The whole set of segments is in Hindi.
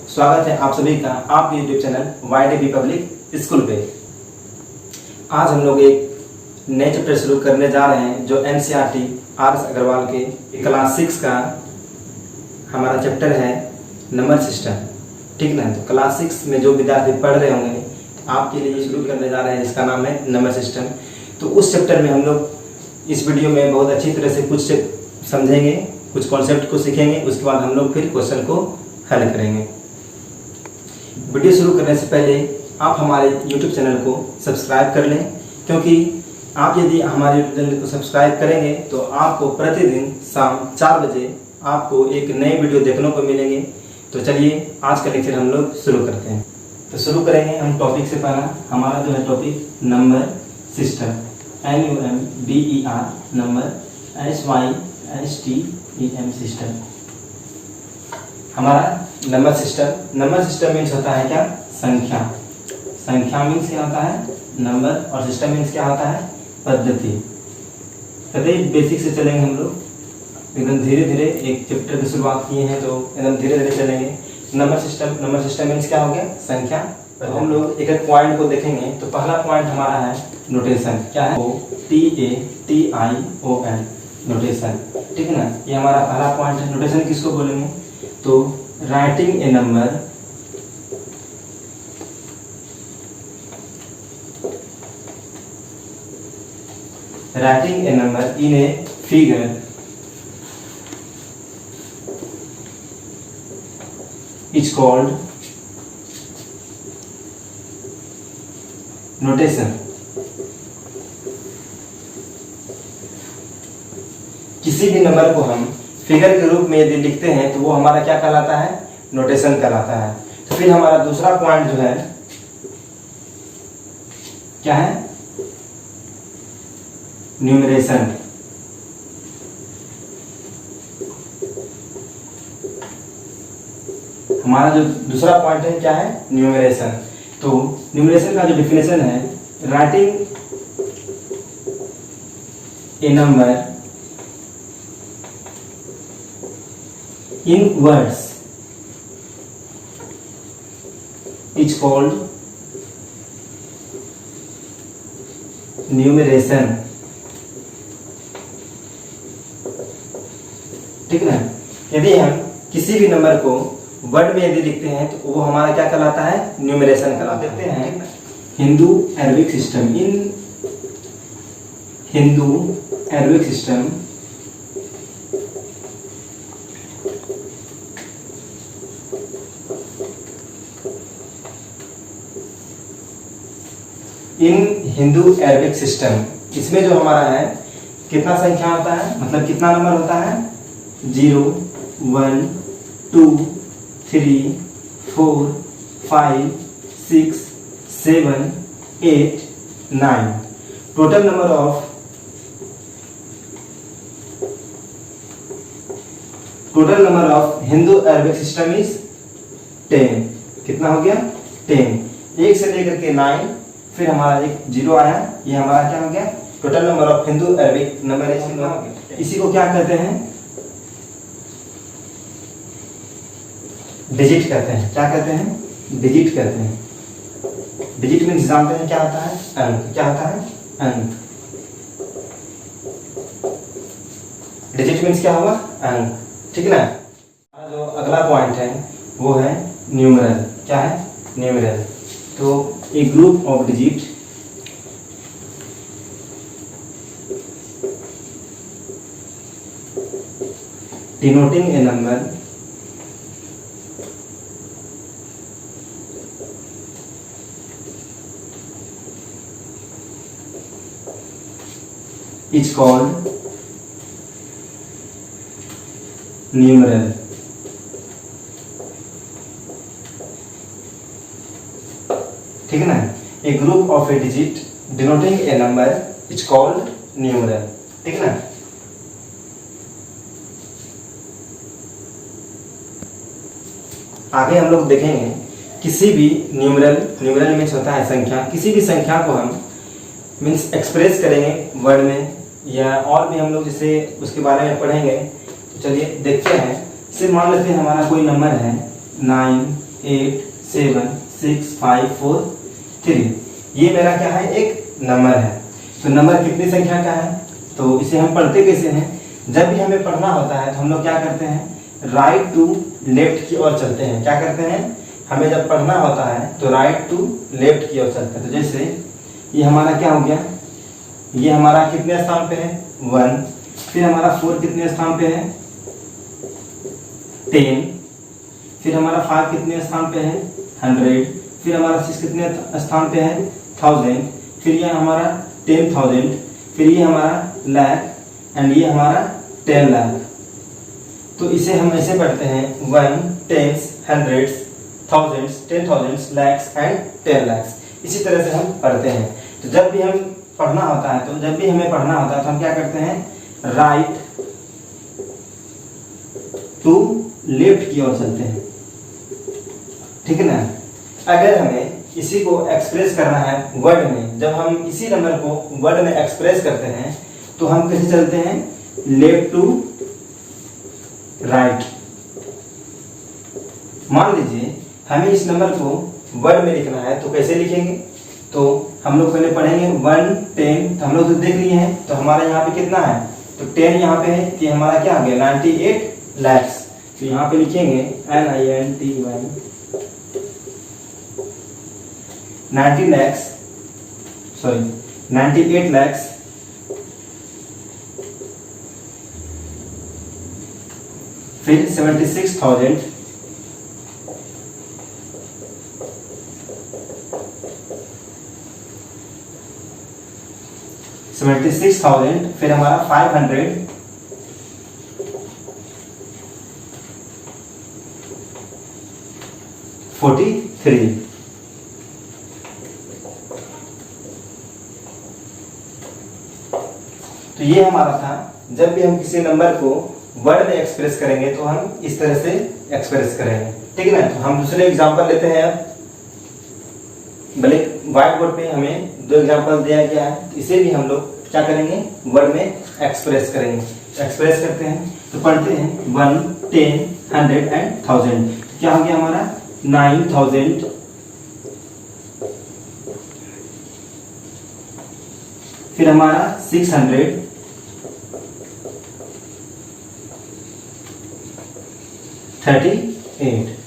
स्वागत है आप सभी का आपके YouTube channel YDB public school पे। आज हम लोग एक नए चैप्टर शुरू करने जा रहे हैं जो NCERT RS अग्रवाल के क्लास 6 का हमारा चैप्टर है नंबर सिस्टम। ठीक ना, तो क्लास 6 में जो विद्यार्थी पढ़ रहे होंगे आपके लिए शुरू करने जा रहे हैं जिसका नाम है नंबर सिस्टम। तो उस चैप्टर में हम लोग इस वीडियो में बहुत अच्छी तरह से कुछ समझेंगे, कुछ कॉन्सेप्ट को सीखेंगे, उसके बाद हम लोग फिर क्वेश्चन को हल करेंगे। वीडियो शुरू करने से पहले आप हमारे YouTube चैनल को सब्सक्राइब कर लें, क्योंकि आप यदि हमारे YouTube चैनल को सब्सक्राइब करेंगे तो आपको प्रतिदिन शाम 4 बजे आपको एक नए वीडियो देखने को मिलेंगे। तो चलिए आज का लेक्चर हम लोग शुरू करते हैं। तो शुरू करेंगे हम टॉपिक से। पहला हमारा जो है topic number system, NUMBER number, SYSTEM system. हमारा नंबर सिस्टम मीन्स होता है क्या? संख्या। संख्या मीन्स क्या होता है? नंबर। और सिस्टम मीन्स क्या होता है? पद्धति। कहते बेसिक से चलेंगे हम लोग, एकदम धीरे धीरे एक चैप्टर की शुरुआत किए हैं तो एकदम धीरे धीरे चलेंगे। नंबर सिस्टम मीन्स क्या हो गया? संख्या। तो हम लोग एक एक पॉइंट को देखेंगे। तो पहला पॉइंट हमारा है नोटेशन। क्या है? TATION notation. ठीक है ना, ये हमारा पहला पॉइंट है। नोटेशन किसको बोलेंगे? तो writing a number in a figure is called notation. किसी भी नंबर को हम फिगर के रूप में यदि लिखते हैं तो वो हमारा क्या कहलाता है? नोटेशन कहलाता है। तो फिर हमारा दूसरा पॉइंट जो है क्या है? न्यूमरेशन। हमारा जो दूसरा पॉइंट है क्या है? न्यूमरेशन। तो न्यूमरेशन का जो डिफिनेशन है, writing a number in words is called numeration। ठीक है, यदि हम किसी भी नंबर को वर्ड में यदि लिखते हैं तो वो हमारा क्या कहलाता है? न्यूमरेशन कहलाता है। देखते हैं हिंदू अरबिक सिस्टम। इन हिंदू अरबिक सिस्टम इसमें जो हमारा है कितना संख्या होता है, मतलब कितना नंबर होता है? 0 1 2 3 4 5 6 7 8 9। Total number of Hindu Arabic system is 10। कितना हो गया? 10। 1 से लेकर के 9, फिर हमारा एक 0 आया, ये हमारा क्या हो गया? Total number of Hindu Arabic number. इसी को क्या कहते हैं? डिजिट कहते हैं। क्या कहते हैं? डिजिट कहते हैं। डिजिट मीन्स जानते हैं क्या होता है? अंक। क्या होता है? अंक। डिजिट मीन्स क्या होगा? अंक। ठीक है ना। जो अगला पॉइंट है वो है न्यूमरल। क्या है? न्यूमरल। तो a group of digit denoting a number is called numeral। ठीक है ना, a group of a digit denoting a number is called numeral. ठीक है ना। आगे हम लोग देखेंगे किसी भी न्यूमरल मीन्स होता है संख्या। किसी भी संख्या को हम मीन्स एक्सप्रेस करेंगे वर्ड में, या और भी हम लोग जैसे उसके बारे में पढ़ेंगे। तो चलिए देखते हैं। सिर्फ मान लेते हैं हमारा कोई नंबर है 9 8 7 6 5 4 3। ये मेरा क्या है, एक नंबर है। तो नंबर कितनी संख्या का है, तो इसे हम पढ़ते कैसे हैं, जब भी हमें पढ़ना होता है तो हम लोग क्या करते हैं, राइट टू लेफ्ट की ओर चलते हैं। क्या करते हैं, हमें जब पढ़ना होता है तो राइट टू लेफ्ट की ओर चलते हैं। तो जैसे ये हमारा क्या हो गया, ये हमारा कितने स्थान पे है, 1, फिर हमारा 4 कितने स्थान पे है, 10, फिर हमारा 5 कितने स्थान पे है, 100, फिर हमारा 6 कितने स्थान पे है, 1000, फिर ये हमारा 10,000, फिर ये हमारा लाख, एंड ये हमारा 10 लाख। तो इसे हम ऐसे पढ़ते हैं 1 10 100 thousands 10,000 lakhs एंड 10 lakhs। इसी तरह से हम पढ़ते हैं। तो जब भी हम पढ़ना होता है, तो जब भी हमें पढ़ना होता है तो हम क्या करते हैं, राइट टू लेफ्ट की ओर चलते हैं, ठीक है ना। अगर हमें इसी को एक्सप्रेस करना है वर्ड में, जब हम इसी नंबर को वर्ड में एक्सप्रेस करते हैं तो हम कैसे चलते हैं, लेफ्ट टू राइट। मान लीजिए हमें इस नंबर को वर्ड में लिखना है तो कैसे लिखेंगे, तो हम लोग पहले पढ़ेंगे 1 10, तो हम लोग तो देख लिए हैं, तो हमारा यहाँ पे कितना है, तो 10 यहाँ पे है, कि हमारा क्या आ गया 98 lakhs। तो यहाँ पे लिखेंगे NINTY 98 lakhs, फिर 76,000, फिर हमारा 500, $43। तो ये हमारा था, जब भी हम किसी नंबर को वर्ड में एक्सप्रेस करेंगे तो हम इस तरह से एक्सप्रेस करेंगे, ठीक है ना। तो हम दूसरे एग्जांपल लेते हैं। अब ब्लैक व्हाइट बोर्ड पे हमें 2 एग्जांपल दिया गया है, इसे भी हम लोग क्या करेंगे, वर्ड में एक्सप्रेस करेंगे। एक्सप्रेस करते हैं तो पढ़ते हैं 1 10 100 एंड 1000। क्या हो गया हमारा 9,000, फिर हमारा 600, $38।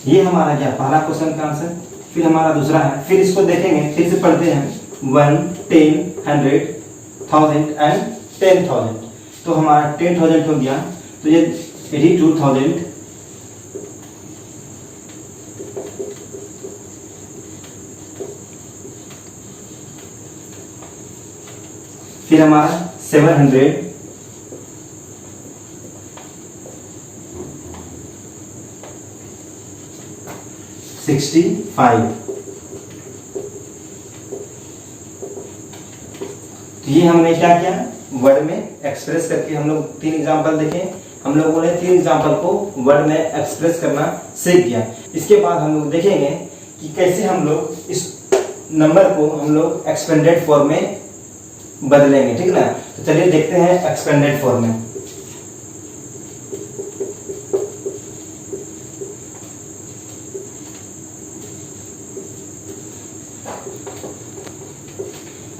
ये हमारा क्या पहला क्वेश्चन का आंसर। फिर हमारा दूसरा है, फिर इसको देखेंगे, फिर से पढ़ते हैं 1 10 100 1000 एंड 10,000। तो हमारा 10,000 हो गया, तो ये 82,000, फिर हमारा 700, $65। तो ये हमने क्या किया, वर्ड में एक्सप्रेस करके हम लोग 3 एग्जांपल देखे। हम लोगों ने 3 एग्जांपल को वर्ड में एक्सप्रेस करना सीख गया। इसके बाद हम लोग देखेंगे कि कैसे हम लोग इस नंबर को हम लोग एक्सपेंडेड फॉर्म में बदलेंगे, ठीक है ना। तो चलिए देखते हैं एक्सपेंडेड फॉर्म में।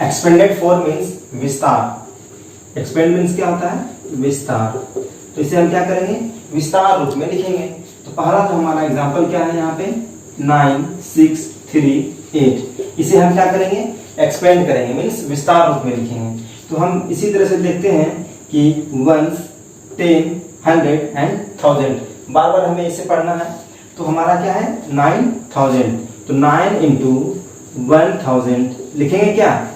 एक्सपेंडेड फॉर्म मीन्स विस्तार। एक्सपेंड मीन्स क्या होता है, विस्तार। तो इसे हम क्या करेंगे, विस्तार रूप में लिखेंगे। तो पहला तो हमारा एग्जांपल क्या है यहाँ पे 9 6 3 8। इसे हम क्या करेंगे, एक्सपेंड करेंगे, मीन्स विस्तार रूप में लिखेंगे। तो हम इसी तरह से देखते हैं कि 1 10 100 एंड 1000 बार बार हमें इसे पढ़ना है। तो हमारा क्या है 9,000। तो 9 इंटू 1000 लिखेंगे क्या,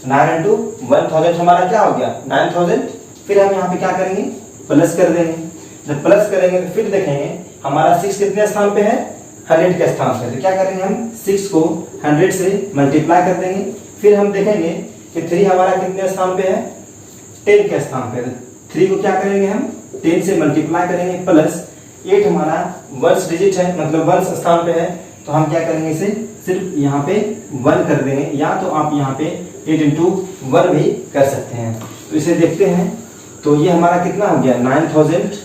9 इंटू 1000 हमारा क्या हो गया 9,000। फिर हम यहाँ पे क्या करेंगे, प्लस कर देंगे। जब प्लस करेंगे तो फिर देखेंगे हमारा 6 कितने स्थान पे है, 100 के स्थान पे। तो क्या करेंगे, हम 6 को 100 से मल्टीप्लाई कर देंगे। फिर हम देखेंगे कि 3 हमारा कितने स्थान पे है, 10 के स्थान पे। 3 को क्या करेंगे, हम 10 से मल्टीप्लाई करेंगे, प्लस 8 हमारा वंश डिजिट है, मतलब वंश स्थान पे है। तो हम क्या करेंगे, इसे सिर्फ यहाँ पे 1 कर देंगे, या तो आप यहाँ पे 8 इंटू 1 भी कर सकते हैं। तो इसे देखते हैं तो ये हमारा कितना हो गया 9000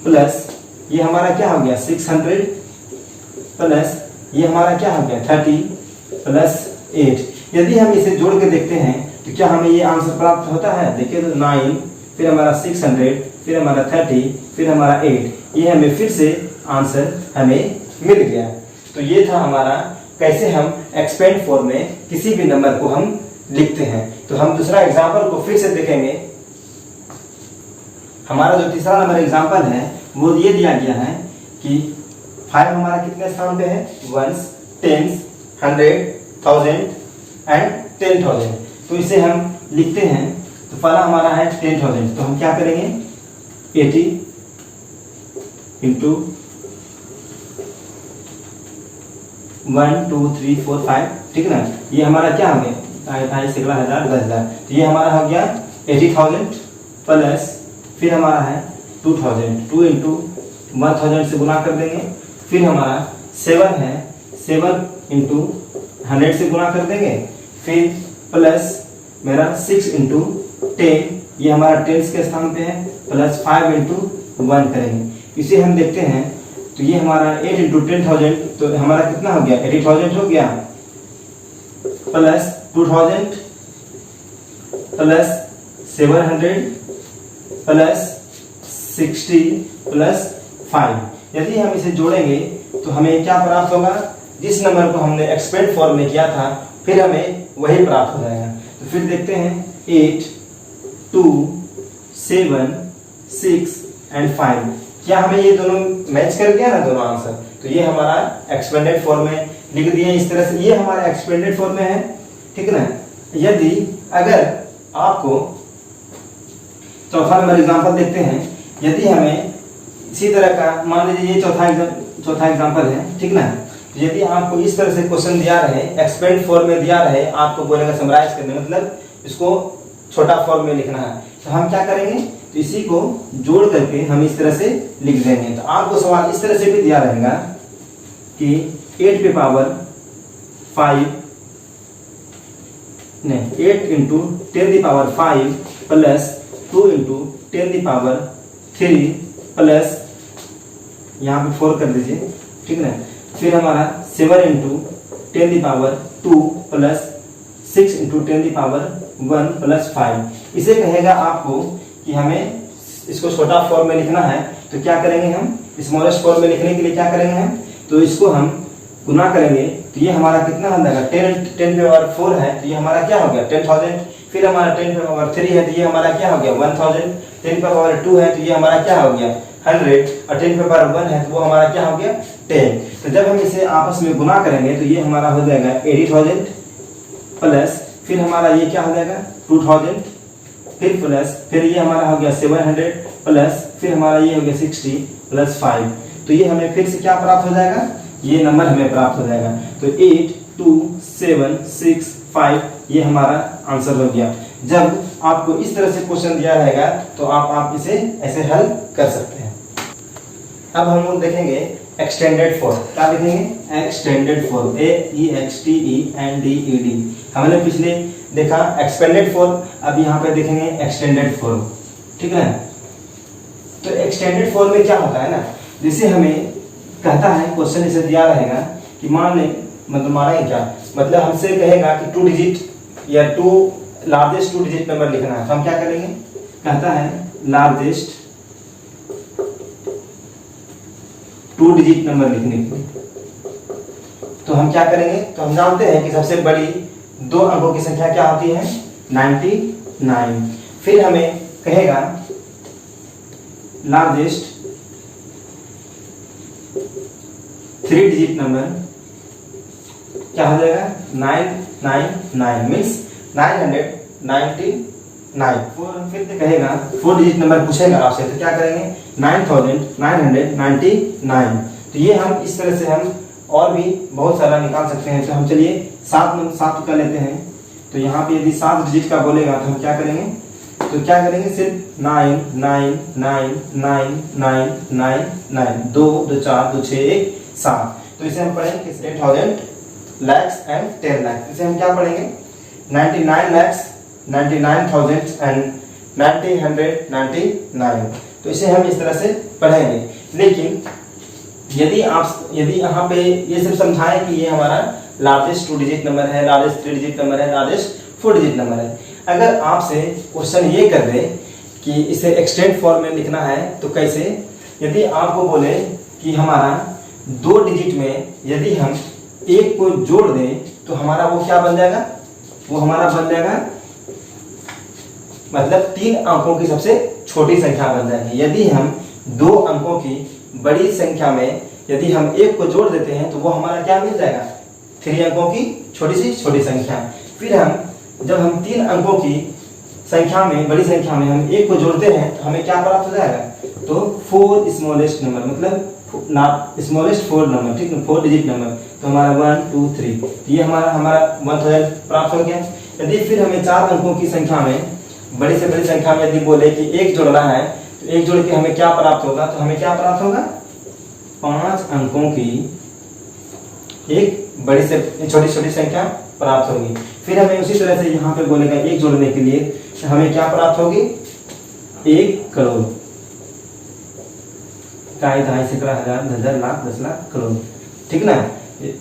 प्लस ये हमारा क्या हो गया 600 प्लस ये हमारा क्या हो गया 30 प्लस 8। यदि हम इसे जोड़ के देखते हैं तो क्या हमें ये आंसर प्राप्त होता है? देखिए तो 9 फिर हमारा 600 फिर हमारा 30 फिर हमारा 8, ये हमें फिर से आंसर हमें मिल गया। तो ये था हमारा कैसे हम एक्सपेंड फॉर्म में किसी भी नंबर को हम लिखते हैं। तो हम दूसरा एग्जांपल को फिर से देखेंगे। हमारा जो तीसरा नंबर एग्जांपल है वो ये दिया गया है कि 5 हमारा कितने स्थान पे है? Ones, tens, 100, 1000 and 10,000। तो इसे हम लिखते हैं। तो पहला हमारा है 10,000, तो हम क्या करेंगे 80 इंटू 1 2 3 4 5, ठीक ना। ये हमारा क्या हो गया 10,000 10,000, तो ये हमारा हो गया 80,000 प्लस फिर हमारा है 2,000, 2 इंटू 1000 से गुना कर देंगे। फिर हमारा 7 है, 7 इंटू 100 से गुना कर देंगे। फिर प्लस मेरा 6 इंटू 10, ये हमारा टेंस के स्थान पे है, प्लस 5 इंटू 1 करेंगे। इसे हम देखते हैं तो ये हमारा 8 इंटू 10,000, तो हमारा कितना हो गया 80,000 हो गया, प्लस 2,000 प्लस 700 प्लस 60 प्लस 5। यदि हम इसे जोड़ेंगे तो हमें क्या प्राप्त होगा? जिस नंबर को हमने एक्सपेंड फॉर्म में किया था फिर हमें वही प्राप्त हो जाएगा। तो फिर देखते हैं 8 2 7 6 एंड 5, क्या हमें ये दोनों मैच कर गया ना दोनों आंसर? तो ये हमारा एक्सपेंडेड फॉर्म में लिख दिए इस तरह से, ये हमारा एक्सपेंडेड फॉर्म में है, ठीक ना। यदि अगर आपको चौथा नंबर एग्जांपल देखते हैं, यदि हमें इसी तरह का मान लीजिए ये चौथा एग्जांपल है, ठीक ना। यदि आपको इस तरह से क्वेश्चन दिया रहे, एक्सपेंड फॉर्म में दिया रहे, आपको बोलेगा समराइज करने, मतलब इसको छोटा फॉर्म में लिखना है, तो हम क्या करेंगे? तो इसी को जोड़ करके हम इस तरह से लिख देंगे। तो आपको सवाल इस तरह से भी दिया रहेगा कि 8 पे पावर 5 नहीं 8 into 10 the power 5 plus 2 into 10 the power 3 plus यहाँ पे 4 कर दीजिए, ठीक ना। फिर हमारा 7 into 10 the power 2 plus 6 into 10 the power 1 plus 5। इसे कहेगा आपको कि हमें इसको छोटा फॉर्म में लिखना है, तो क्या करेंगे हम? स्मॉलेस्ट फॉर्म में लिखने के लिए क्या करेंगे हम? तो इसको हम गुना करेंगे, तो ये हमारा कितना हो जाएगा 10 पे पावर 4 है, तो ये हमारा क्या हो गया 10,000। फिर हमारा 10 पे पावर 3 है, तो ये हमारा क्या हो गया 1,000। 10 पे पावर 2 है, तो ये हमारा क्या हो गया 100, और 10 पे पावर 1 है, तो वो हमारा क्या हो गया 10। तो जब हम इसे आपस में गुना करेंगे तो ये हमारा हो जाएगा 80,000 प्लस फिर हमारा ये क्या हो जाएगा 2,000, फिर प्लस फिर ये हमारा हो गया 700 प्लस फिर हमारा ये हो गया 60 प्लस 5। तो ये हमें फिर से क्या प्राप्त हो जाएगा? ये नंबर हमें प्राप्त हो जाएगा। तो 8 2 7 6 5 ये हमारा आंसर हो गया। जब आपको इस तरह से क्वेश्चन दिया रहेगा तो आप इसे ऐसे हल कर सकते हैं। अब हम लोग देखेंगे एक्सटेंडेड फॉर्म। क्या देखेंगे? Extended form, AEXTENDED। हमने पिछले देखा एक्सपेंडेड फॉर्म, अब यहाँ पे देखेंगे एक्सटेंडेड फॉर्म, ठीक है। तो एक्सटेंडेड फॉर्म में क्या होता है ना, जैसे हमें कहता है क्वेश्चन इसे दिया रहेगा कि मान लें, मतलब मानेंगे क्या, मतलब हमसे कहेगा कि 2 डिजिट या 2 लार्जेस्ट 2 डिजिट नंबर लिखना है, तो हम क्या करेंगे? कहता है लार्जेस्ट 2 डिजिट नंबर लिखने के लिए, तो हम क्या करेंगे? तो हम जानते हैं कि सबसे बड़ी 2 अंकों की संख्या क्या होती है 99। फिर हमें कहेगा लार्जेस्ट 3 डिजिट नंबर क्या हो जाएगा 999 मीन्स 999। फिर कहेगा 4 डिजिट नंबर पूछेगा आपसे, तो क्या करेंगे 9999। तो ये हम इस तरह से हम और भी बहुत सारा निकाल सकते हैं। तो हम चलिए 7 का लेते हैं। तो यहाँ पे यदि 7 डिजिट का बोलेगा तो हम क्या करेंगे? तो क्या करेंगे? सिर्फ 9 9 9 9 9 9 9 2 2 4 2 6 1 7। तो इसे हम पढ़ेंगे 10,000 lakhs and 10 lakhs। इसे हम क्या पढ़ेंगे 99 lakhs 99,000 and 90, 100, 99। तो इसे हम इस तरह से पढ़ेंगे। लेकिन यदि यहाँ पे ये सिर्फ समझाएं कि ये हमारा लार्जेस्ट 2 डिजिट नंबर है, लार्जेस्ट 3 डिजिट नंबर है, लार्जेस्ट 4 डिजिट नंबर है। अगर आपसे क्वेश्चन ये कर दे कि इसे एक्सटेंड फॉर्म में लिखना है तो कैसे, यदि आपको बोले कि हमारा 2 डिजिट में यदि हम 1 को जोड़ दें तो हमारा वो क्या बन जाएगा, वो हमारा बन जाएगा मतलब 3 अंकों की सबसे छोटी संख्या बन जाएगी। यदि हम 2 अंकों की बड़ी संख्या में यदि हम 1 को जोड़ देते हैं तो वो हमारा क्या मिल जाएगा, 3 अंकों की छोटी सी छोटी संख्या। फिर जब हम 3 अंकों की संख्या में, बड़ी संख्या में हम 1 को जोड़ते हैं तो हमें क्या प्राप्त हो जाएगा, तो 4 स्मॉलेस्ट नंबर, मतलब स्मॉलेस्ट 4 नंबर, ठीक है, 4 डिजिट नंबर। तो हमारा 1 2 3, ये हमारा 1000 प्राप्त हो गया। यदि फिर हमें 4 अंकों की संख्या में, बड़ी से बड़ी संख्या में यदि बोले कि 1 जोड़ना है तो 1 जोड़ के हमें क्या प्राप्त होगा, तो हमें क्या प्राप्त होगा, 5 अंकों की एक बड़ी से छोटी छोटी संख्या प्राप्त होगी। फिर हमें उसी तरह से यहाँ पे बोलेगा 1 जोड़ने के लिए हमें क्या प्राप्त होगी, 1 करोड़, 2.5 सैकड़ा, 1000, 10,000, लाख, 10 लाख, करोड़, ठीक ना।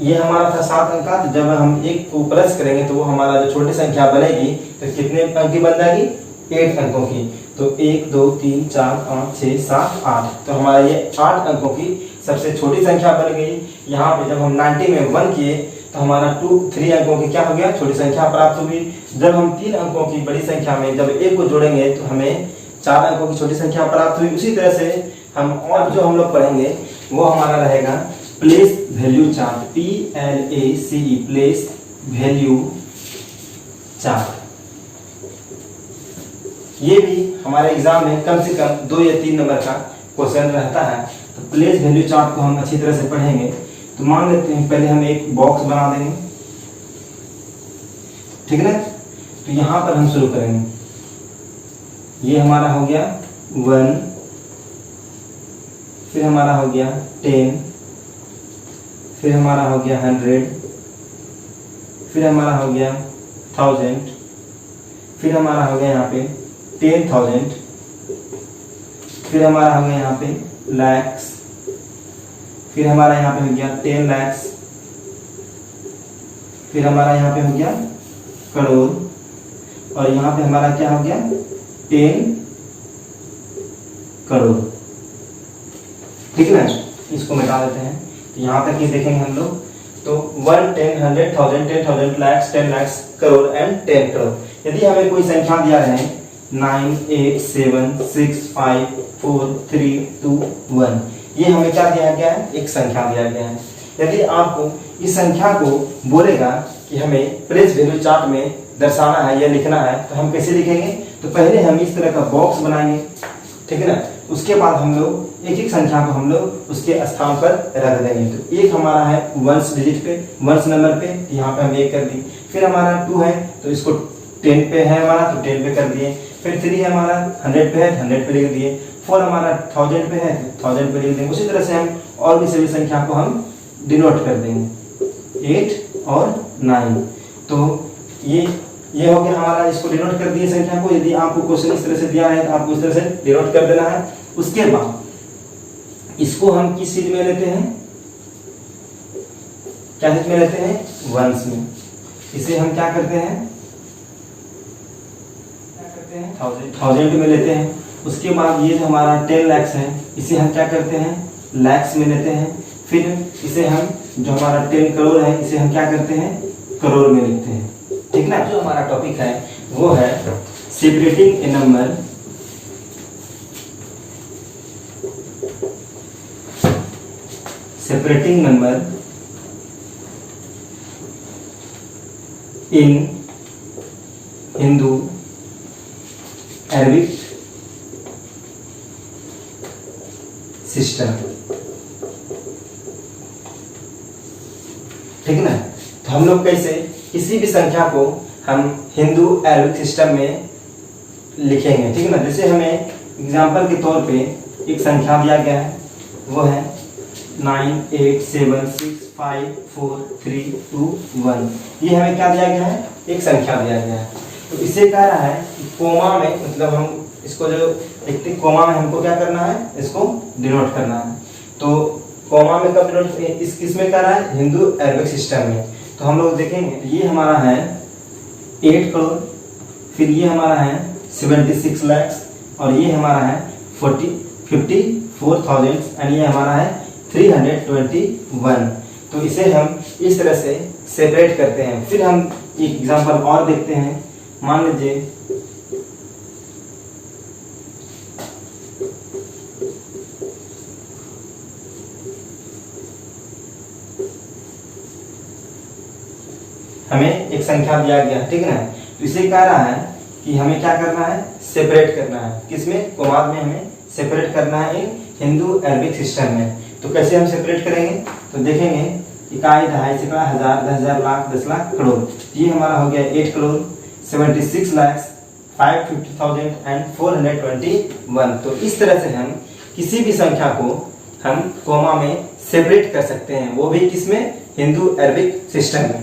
ये हमारा था 7 अंक का। तो जब हम 1 को प्लस करेंगे तो वो हमारा जो छोटी संख्या बनेगी तो कितने अंक की बन जाएगी, 8 अंकों की। तो 1 2 3 4 5 6 7 8, तो हमारा ये 8 अंकों की सबसे छोटी संख्या बन गई। यहाँ पे जब हम 90 में 1 किए तो हमारा 3 अंकों की क्या हो गया, छोटी संख्या प्राप्त होगी। जब हम 3 अंकों की बड़ी संख्या में जब 1 को जोड़ेंगे तो हमें 4 अंकों की छोटी संख्या प्राप्त हुई। उसी तरह से और जो हम लोग पढ़ेंगे वो हमारा रहेगा place value chart, PLACE, place value chart. ये भी हमारे एग्जाम में कम से कम 2 या 3 नंबर का क्वेश्चन रहता है। तो प्लेस वैल्यू चार्ट को हम अच्छी तरह से पढ़ेंगे। तो मान लेते हैं पहले हम एक बॉक्स बना देंगे, ठीक है ना। तो यहां पर हम शुरू करेंगे, ये हमारा हो गया 1, फिर हमारा हो गया 10, फिर हमारा हो गया 100, फिर हमारा हो गया 1000, फिर हमारा हो गया यहाँ पे 10,000, फिर हमारा हो गया यहाँ पे lakhs, फिर हमारा यहाँ पे हो गया 10 lakhs, फिर हमारा यहाँ पे हो गया करोड़, और यहाँ पे हमारा क्या हो गया 10 करोड़, ठीक है ना। इसको मिटा देते हैं। तो यहाँ तक ये देखेंगे हम लोग, तो 1 10 100 1000 10,000 lakhs 10 lakhs crore and 10 crore. यदि हमें कोई संख्या दिया है 9 8 7 6 5 4 3 2 1, ये हमें क्या दिया गया है, एक संख्या दिया गया है। यदि आपको इस संख्या को बोलेगा कि हमें प्लेस वैल्यू चार्ट में दर्शाना है या लिखना है तो हम कैसे लिखेंगे, तो पहले हम इस तरह का बॉक्स बनाएंगे, ठीक है ना। उसके बाद हम लोग एक एक संख्या को हम लोग उसके स्थान पर रख देंगे। तो एक हमारा है 1 डिजिट पे, 1 नंबर पे, यहाँ पे हम 1 कर दी। फिर हमारा 2 है तो इसको 10 पे है हमारा, तो 10 पे कर दिए। फिर 3 है हमारा 100 पे है, 100 पे लिख दिए। 4 हमारा 1000 पे है, 1000 पे लिख देंगे। उसी तरह से हम और भी सभी संख्या को हम डिनोट कर देंगे, 8 और 9। तो ये हो गया हमारा, इसको डिनोट कर दिए संख्या को। यदि आपको क्वेश्चन इस तरह से दिया है तो आपको इस तरह से डिनोट कर देना है। उसके बाद इसको हम किस चीज में लेते हैं, क्या चीज में लेते हैं, वंस में। इसे हम क्या करते हैं, थाउजेंड में लेते हैं। उसके बाद ये जो हमारा 10 lakhs है इसे हम क्या करते हैं, लैक्स में लेते हैं। फिर इसे हम जो हमारा 10 करोड़ है इसे हम क्या करते हैं, करोड़ में लिखते हैं, ठीक ना। जो हमारा टॉपिक है वो है separating A number in Hindu Arabic system, ठीक है ना। तो हम लोग कैसे किसी भी संख्या को हम हिंदू अरबिक सिस्टम में लिखेंगे, ठीक है ना। जैसे हमें एग्जांपल के तौर पे एक संख्या दिया गया है, वो है 9 8 7 6 5 4 3 2 1। ये हमें क्या दिया गया है, एक संख्या दिया गया है। तो इसे कह रहा है कि कोमा में, मतलब हम इसको जो लिखते कोमा में हमको क्या करना है, इसको डिनोट करना है। तो कोमा में कब डिनोट, इस किस में कर रहा है, हिंदू अरबिक सिस्टम में। तो हम लोग देखेंगे ये हमारा है 8 करोड़, फिर ये हमारा है 76 लाख, और ये हमारा है 54,000 एंड ये हमारा है 321। तो इसे हम इस तरह से सेपरेट करते हैं। फिर हम एक एग्जांपल और देखते हैं। मान लीजिए हमें एक संख्या दिया गया, ठीक है ना। तो इसे कह रहा है कि हमें क्या करना है, सेपरेट करना है। किसमें, कोमाद में हमें सेपरेट करना है इन हिंदू अरबिक सिस्टम में। तो कैसे हम सेपरेट करेंगे, तो देखेंगे इकाई, दहाई, सैकड़ा, हजार, 10,000, लाख, 10 लाख, करोड़। ये हमारा हो गया 8 करोड़ 76 लाख 550,000 एंड 421। तो इस तरह से हम किसी भी संख्या को हम कोमा में सेपरेट कर सकते हैं, वो भी किसमें, हिंदू अरबिक सिस्टम में।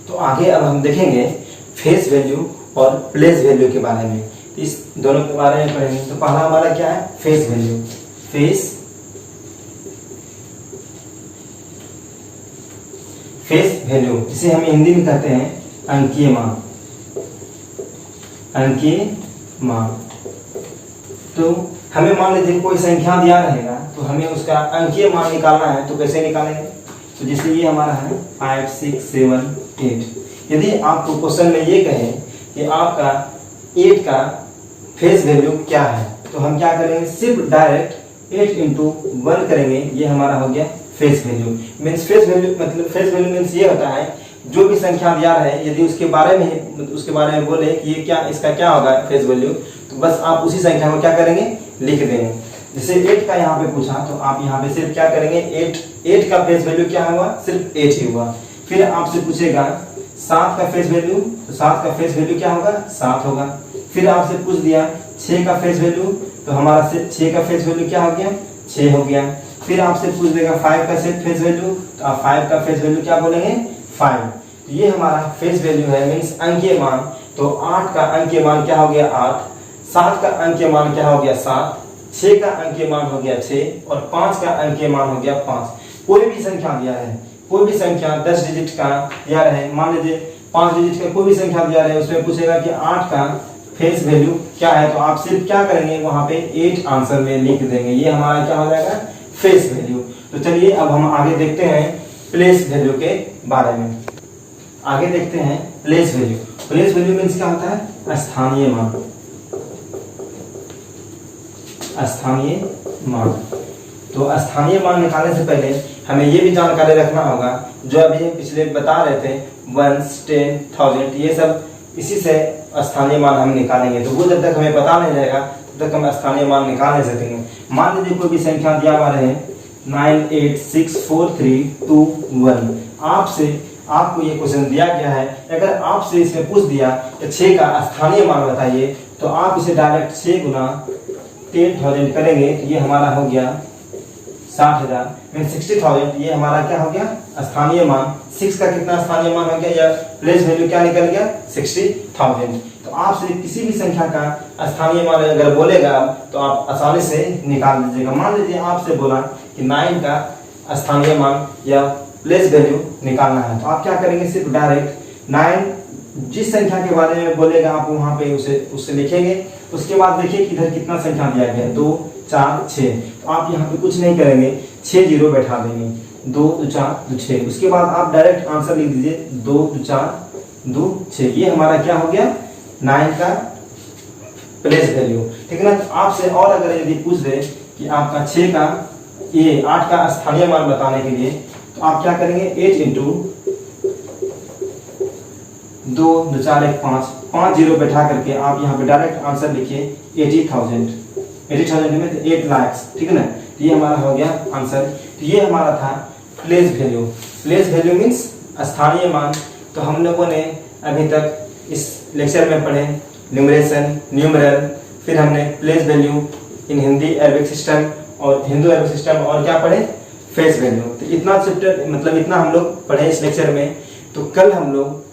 तो आगे अब हम देखेंगे फेस वैल्यू और प्लेस वैल्यू के बारे में। इस दोनों के बारे में पढ़ेंगे। तो पहला हमारा क्या है, फेस वैल्यू। फेस वैल्यू इसे हम हिंदी में कहते हैं अंकीय मान। अंकीय मान, तो हमें मान लीजिए कोई संख्या दिया रहेगा तो हमें उसका अंकीय मान निकालना है। तो कैसे निकालेंगे, तो जैसे ये हमारा है 5, 6, 7, 8। यदि आपको क्वेश्चन में ये कहे कि आपका 8 का फेस वैल्यू क्या है, तो हम क्या करेंगे, सिर्फ डायरेक्ट 8 × 1 करेंगे। ये हमारा हो गया face value. Means face value मतलब फेस वैल्यू मीन्स ये होता है जो भी संख्या दिया है, यदि उसके बारे में बोले कि ये क्या, इसका क्या होगा फेस वैल्यू, तो बस आप उसी संख्या को क्या करेंगे, लिख देंगे। जैसे 8 का यहाँ पे पूछा तो आप यहाँ पे सिर्फ क्या करेंगे, 8 का फेस वैल्यू क्या हुआ, सिर्फ 8 ही हुआ। फिर आपसे पूछेगा 7 का फेस वैल्यू, तो 7 का फेस वैल्यू क्या होगा, 7 होगा। फिर आपसे पूछ दिया 6 का फेस वैल्यू, तो हमारा 6 का फेस वैल्यू क्या हो गया, 6 हो गया। फिर आपसे पूछ देगा 5 का फेस वैल्यू, तो आप 5 का फेस वैल्यू क्या बोलेंगे, 5। तो ये हमारा फेस वैल्यू है, मीन्स अंकीय मान। तो 8 का अंकीय मान क्या हो गया, 8। 7 का अंकीय मान क्या हो गया, 7। 6 का अंकीय मान हो गया 6 और 5 का अंकीय मान हो गया 5। कोई भी संख्या दिया है, कोई भी संख्या 10 डिजिट का दिया रहे, मान लीजिए 5 डिजिट का कोई भी संख्या दिया रहे, उसमें पूछेगा कि 8 का फेस वैल्यू क्या है, तो आप सिर्फ क्या करेंगे, वहां पे 8 आंसर में लिख देंगे। ये हमारा क्या हो जाएगा, फेस वैल्यू। तो चलिए अब हम आगे देखते हैं प्लेस वैल्यू के बारे में। आगे देखते हैं place value. Place value means क्या होता है, स्थानीय मान। स्थानीय मान, तो स्थानीय मान निकालने से पहले हमें ये भी जानकारी रखना होगा, जो अभी पिछले बता रहे थे 1, 10, 1000, ये सब इसी से स्थानीय मान हम निकालेंगे। तो वो जब तक हमें पता नहीं रहेगा तब तक हम स्थानीय मान निकाल नहीं सकेंगे। मान लीजिए कोई भी संख्या दिया हुआ रहे 9, 8, 6, 4, 3, 2, 1। आपको ये क्वेश्चन दिया गया है, अगर आपसे इसमें पूछ दिया कि 6 का स्थानीय मान बताइए, तो आप इसे डायरेक्ट 6 × 10,000 करेंगे, तो ये हमारा हो गया 60,000 मीन 60,000। ये हमारा क्या हो गया, स्थानीय मान। 6 का कितना स्थानीय मान हो गया, या प्लेस वैल्यू क्या निकल गया, 60,000। तो आपसे किसी भी संख्या का स्थानीय मान अगर बोलेगा तो आप आसानी से निकाल दीजिएगा। मान लीजिए आपसे बोला कि 9 का स्थानीय मान या प्लेस वैल्यू निकालना है, तो आप क्या करेंगे, सिर्फ डायरेक्ट 9 जिस संख्या के बारे में बोलेगा आप वहां पे उससे लिखेंगे। उसके बाद देखिए कि इधर कितना संख्या दिया गया है, 2, 4, 6। तो आप यहाँ पे कुछ नहीं करेंगे, 6 जीरो बैठा देंगे, 2, 2, 4, 2, 6। उसके बाद आप डायरेक्ट आंसर लिख दीजिए 2, 2, 4, 2, 6। ये हमारा क्या हो गया, 9 का प्लेस वैल्यू, ठीक है ना। तो आपसे और अगर यदि पूछ दे कि आपका 6 का ये 8 का स्थानीय मान बताने के लिए, तो आप क्या करेंगे, 8 × 2, 2, 4, 1, 5 जीरो बैठा करके आप यहाँ पे डायरेक्ट आंसर लिखिए 80,000। 80,000 में 8 लाख, ठीक है ना। तो ये हमारा हो गया आंसर। तो ये हमारा था place value. Place value means स्थानीय मान। तो हम लोगों ने अभी तक इस लेक्चर में पढ़े न्यूमरेशन, न्यूमरल, फिर हमने place value in Hindi Arabic system और हिंदू अरबिक सिस्टम, और क्या पढ़े, फेस वैल्यू। तो इतना चैप्टर मतलब इतना हम लोग पढ़े इस लेक्चर में। तो कल हम लोग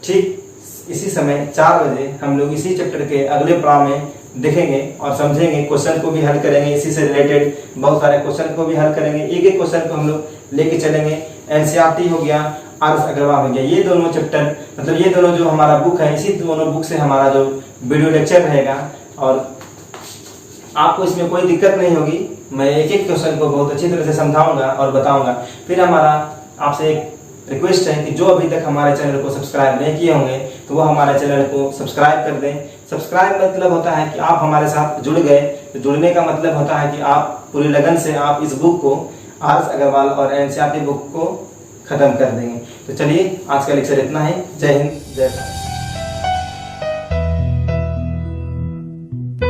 ठीक इसी समय 4 बजे हम लोग इसी चैप्टर के अगले पड़ाव में देखेंगे और समझेंगे, क्वेश्चन को भी हल करेंगे, इसी से रिलेटेड बहुत सारे क्वेश्चन को भी हल करेंगे। एक एक क्वेश्चन को हम लोग लेके चलेंगे। एनसीईआरटी हो गया, आर एस अग्रवाल हो गया, ये दोनों चैप्टर मतलब ये दोनों जो हमारा बुक है, इसी दोनों बुक से हमारा जो वीडियो लेक्चर रहेगा और आपको इसमें कोई दिक्कत नहीं होगी। मैं एक एक क्वेश्चन को बहुत अच्छी तरह से समझाऊंगा और बताऊंगा। फिर हमारा आपसे एक रिक्वेस्ट है कि जो अभी तक हमारे चैनल को सब्सक्राइब नहीं किए होंगे तो वो हमारे चैनल को सब्सक्राइब कर दें। सब्सक्राइब मतलब होता है कि आप हमारे साथ जुड़ गए, तो जुड़ने का मतलब होता है कि आप पूरी लगन से आप इस बुक को, आर एस अग्रवाल और एनसीईआरटी बुक को खत्म कर देंगे। तो चलिए आज का लेक्चर इतना ही। जय हिंद, जय भारत।